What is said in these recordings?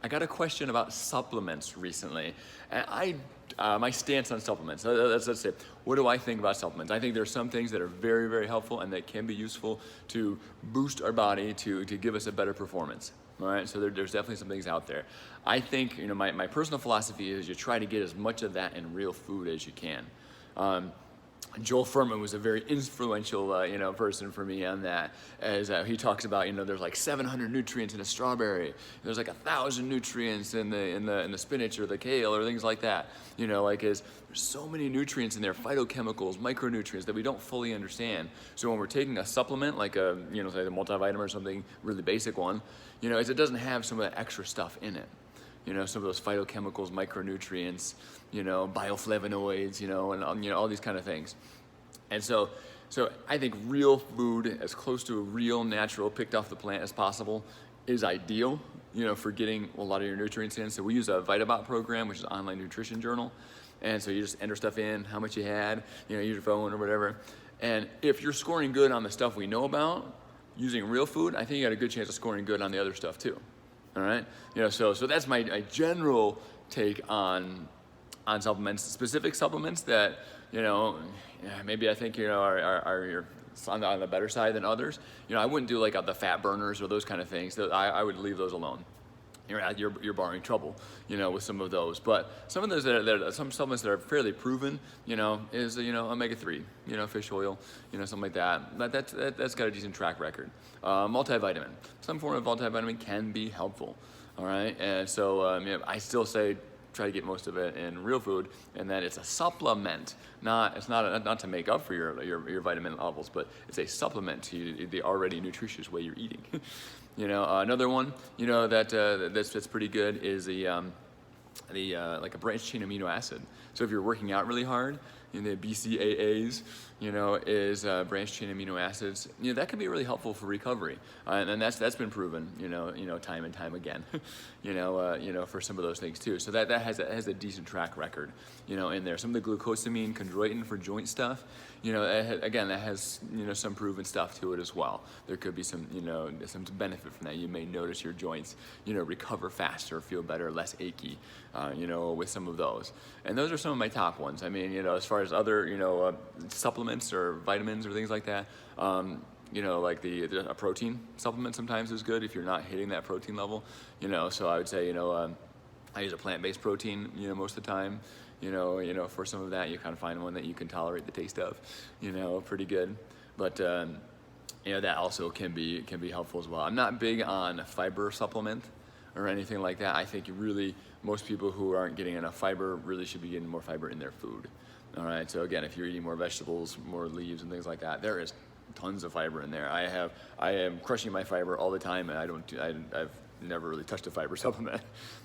I got a question about supplements recently, and my stance on supplements. Let's say, what do I think about supplements? I think there are some things that are very, very helpful and that can be useful to boost our body to give us a better performance. All right, so there's definitely some things out there. I think, my personal philosophy is you try to get as much of that in real food as you can. Joel Fuhrman was a very influential, person for me on that. As he talks about, there's like 700 nutrients in a strawberry. There's like 1,000 nutrients in the spinach or the kale or things like that. There's so many nutrients in there, phytochemicals, micronutrients that we don't fully understand. So when we're taking a supplement, like say the multivitamin or something, really basic one, it doesn't have some of that extra stuff in it. Some of those phytochemicals, micronutrients, bioflavonoids, and all these kind of things. And so I think real food, as close to a real natural picked off the plant as possible, is ideal, for getting a lot of your nutrients in. So we use a VitaBot program, which is an online nutrition journal. And so you just enter stuff in, how much you had, use your phone or whatever. And if you're scoring good on the stuff we know about, using real food, I think you got a good chance of scoring good on the other stuff too. All right, so that's my general take on supplements, specific supplements that maybe I think are on the better side than others. I wouldn't do like the fat burners or those kind of things. I would leave those alone. You're barring trouble, with some of those. But some of those some supplements that are fairly proven, is omega-3, fish oil, something like that. That's got a decent track record. Multivitamin, some form of multivitamin can be helpful. All right, and so I still say try to get most of it in real food, and that it's a supplement. It's not to make up for your vitamin levels, but it's a supplement to the already nutritious way you're eating. Another one, that's pretty good is the like a branched chain amino acid. So if you're working out really hard, the BCAAs, is branched chain amino acids. That can be really helpful for recovery, and that's been proven, time and time again, for some of those things too. So that has a decent track record, in there. Some of the glucosamine, chondroitin for joint stuff, that has some proven stuff to it as well. There could be some benefit from that. You may notice your joints, recover faster, feel better, less achy, with some of those. And those are some of my top ones. I mean, as far as other, supplements or vitamins or things like that, like a protein supplement sometimes is good if you're not hitting that protein level, so I would say, I use a plant-based protein, most of the time, for some of that, you kind of find one that you can tolerate the taste of, pretty good. But, that also can be helpful as well. I'm not big on a fiber supplement or anything like that. I think most people who aren't getting enough fiber really should be getting more fiber in their food. All right, so again, if you're eating more vegetables, more leaves and things like that, there is tons of fiber in there. I am crushing my fiber all the time, and I've never really touched a fiber supplement,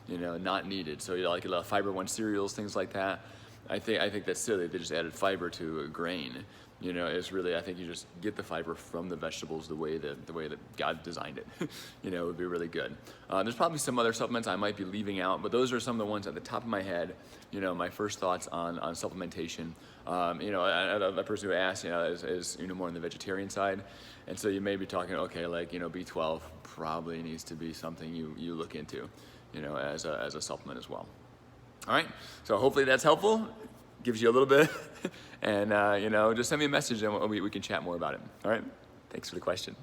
not needed. So like a lot of Fiber One cereals, things like that. I think that's silly. They just added fiber to a grain. It's really, I think you just get the fiber from the vegetables the way that God designed it. It would be really good. There's probably some other supplements I might be leaving out, but those are some of the ones at the top of my head. My first thoughts on supplementation. A person who asked, is more on the vegetarian side, and so you may be talking, okay, like B12 probably needs to be something you look into, as a supplement as well. All right, so hopefully that's helpful. Gives you a little bit, and just send me a message and we can chat more about it. All right, thanks for the question.